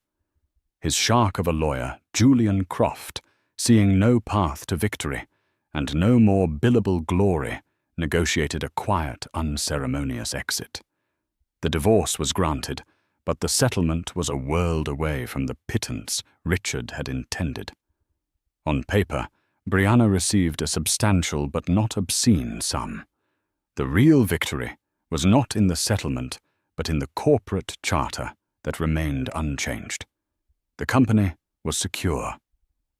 His shark of a lawyer, Julian Croft, seeing no path to victory and no more billable glory, negotiated a quiet, unceremonious exit. The divorce was granted, but the settlement was a world away from the pittance Richard had intended. On paper, Brianna received a substantial but not obscene sum. The real victory was not in the settlement, but in the corporate charter that remained unchanged. The company was secure.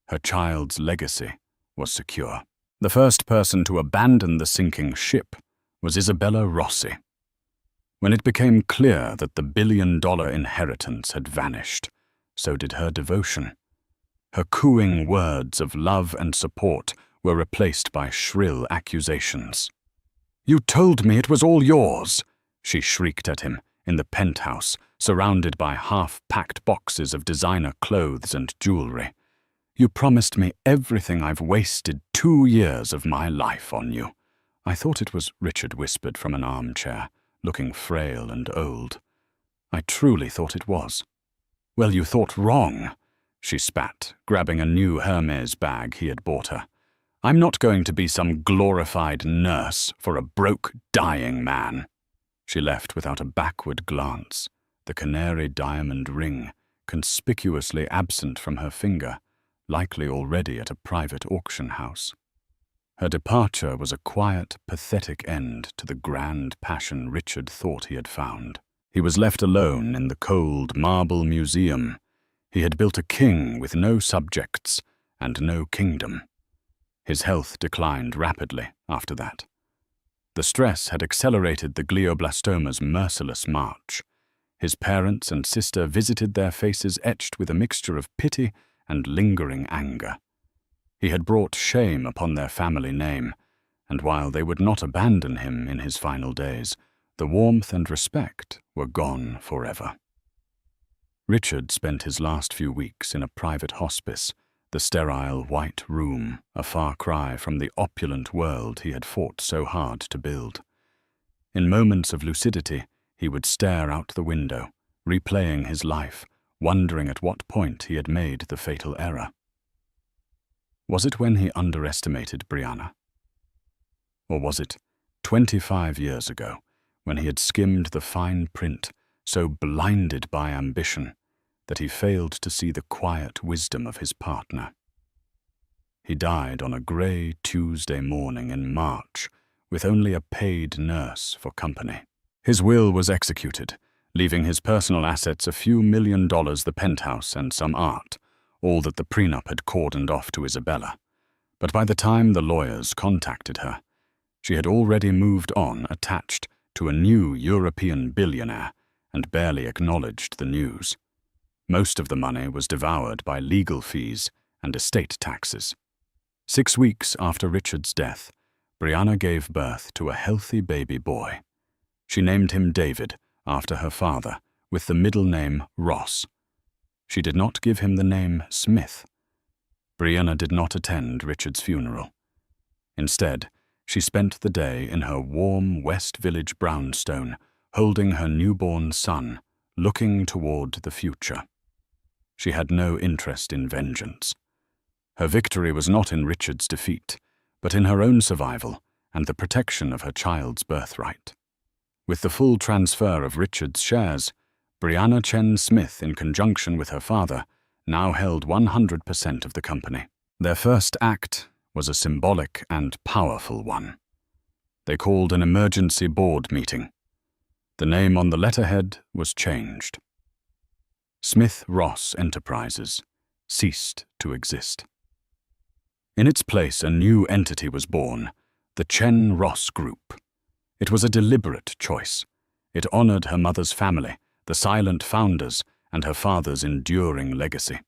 Her child's legacy was secure. The first person to abandon the sinking ship was Isabella Rossi. When it became clear that the billion-dollar inheritance had vanished, so did her devotion. Her cooing words of love and support were replaced by shrill accusations. "You told me it was all yours," she shrieked at him in the penthouse, surrounded by half-packed boxes of designer clothes and jewelry. "You promised me everything. I've wasted 2 years of my life on you." "I thought it was," Richard whispered from an armchair, looking frail and old. "I truly thought it was." "Well, you thought wrong," she spat, grabbing a new Hermes bag he had bought her. "I'm not going to be some glorified nurse for a broke, dying man." She left without a backward glance, the canary diamond ring conspicuously absent from her finger, likely already at a private auction house. Her departure was a quiet, pathetic end to the grand passion Richard thought he had found. He was left alone in the cold marble museum. He had built a king with no subjects and no kingdom. His health declined rapidly after that. The stress had accelerated the glioblastoma's merciless march. His parents and sister visited their faces etched with a mixture of pity and lingering anger. He had brought shame upon their family name, and while they would not abandon him in his final days, the warmth and respect were gone forever. Richard spent his last few weeks in a private hospice, the sterile white room, a far cry from the opulent world he had fought so hard to build. In moments of lucidity, he would stare out the window, replaying his life, wondering at what point he had made the fatal error. Was it when he underestimated Brianna? Or was it 25 years ago, when he had skimmed the fine print, so blinded by ambition that he failed to see the quiet wisdom of his partner? He died on a grey Tuesday morning in March, with only a paid nurse for company. His will was executed, leaving his personal assets a few $1 million, the penthouse, and some art, all that the prenup had cordoned off to Isabella. But by the time the lawyers contacted her, she had already moved on, attached to a new European billionaire, and barely acknowledged the news. Most of the money was devoured by legal fees and estate taxes. 6 weeks after Richard's death, Brianna gave birth to a healthy baby boy. She named him David, after her father, with the middle name Ross. She did not give him the name Smith. Brianna did not attend Richard's funeral. Instead, she spent the day in her warm West Village brownstone, holding her newborn son, looking toward the future. She had no interest in vengeance. Her victory was not in Richard's defeat, but in her own survival and the protection of her child's birthright. With the full transfer of Richard's shares, Brianna Chen Smith, in conjunction with her father, now held 100% of the company. Their first act was a symbolic and powerful one. They called an emergency board meeting. The name on the letterhead was changed. Smith Ross Enterprises ceased to exist. In its place, a new entity was born, the Chen Ross Group. It was a deliberate choice. It honored her mother's family, the silent founders, and her father's enduring legacy.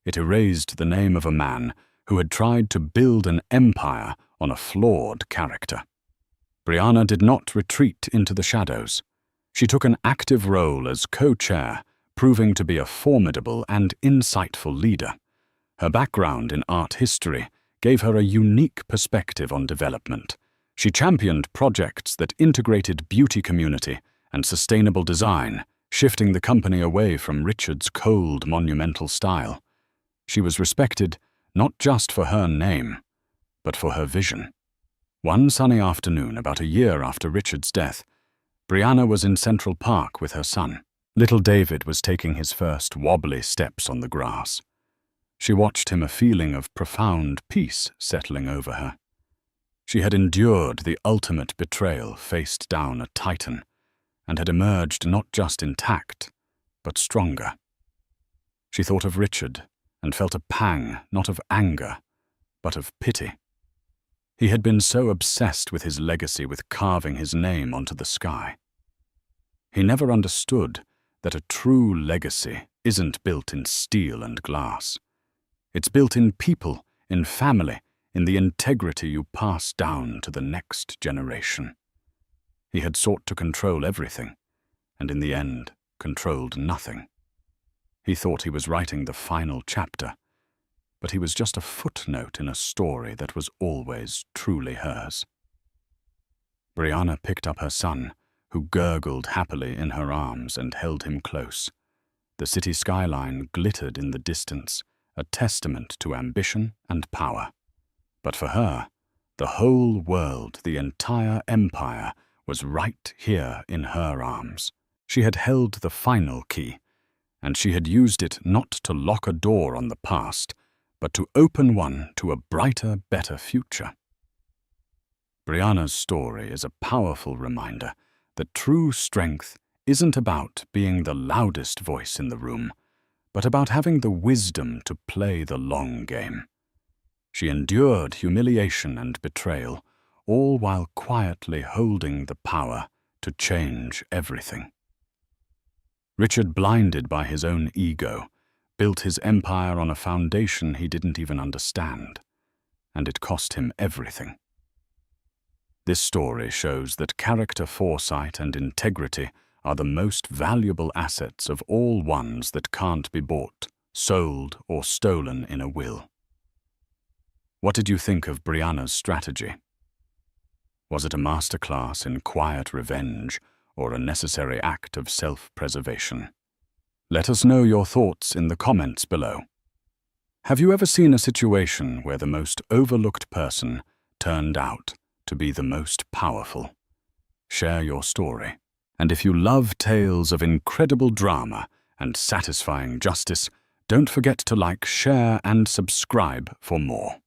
It erased the name of a man who had tried to build an empire on a flawed character. Brianna did not retreat into the shadows. She took an active role as co-chair, proving to be a formidable and insightful leader. Her background in art history gave her a unique perspective on development. She championed projects that integrated beauty community and sustainable design, shifting the company away from Richard's cold, monumental style. She was respected not just for her name, but for her vision. One sunny afternoon, about a year after Richard's death, Brianna was in Central Park with her son. Little David was taking his first wobbly steps on the grass. She watched him, a feeling of profound peace settling over her. She had endured the ultimate betrayal, faced down a titan, and had emerged not just intact, but stronger. She thought of Richard and felt a pang, not of anger, but of pity. He had been so obsessed with his legacy, with carving his name onto the sky. He never understood that a true legacy isn't built in steel and glass. It's built in people, in family, in the integrity you pass down to the next generation. He had sought to control everything, and in the end, controlled nothing. He thought he was writing the final chapter, but he was just a footnote in a story that was always truly hers. Brianna picked up her son, who gurgled happily in her arms, and held him close. The city skyline glittered in the distance, a testament to ambition and power. But for her, the whole world, the entire empire, was right here in her arms. She had held the final key, and she had used it not to lock a door on the past, but to open one to a brighter, better future. Brianna's story is a powerful reminder that true strength isn't about being the loudest voice in the room, but about having the wisdom to play the long game. She endured humiliation and betrayal, all while quietly holding the power to change everything. Richard, blinded by his own ego, built his empire on a foundation he didn't even understand, and it cost him everything. This story shows that character, foresight, and integrity are the most valuable assets of all ones that can't be bought, sold, or stolen in a will. What did you think of Brianna's strategy? Was it a masterclass in quiet revenge or a necessary act of self-preservation? Let us know your thoughts in the comments below. Have you ever seen a situation where the most overlooked person turned out to be the most powerful? Share your story. And if you love tales of incredible drama and satisfying justice, don't forget to like, share, and subscribe for more.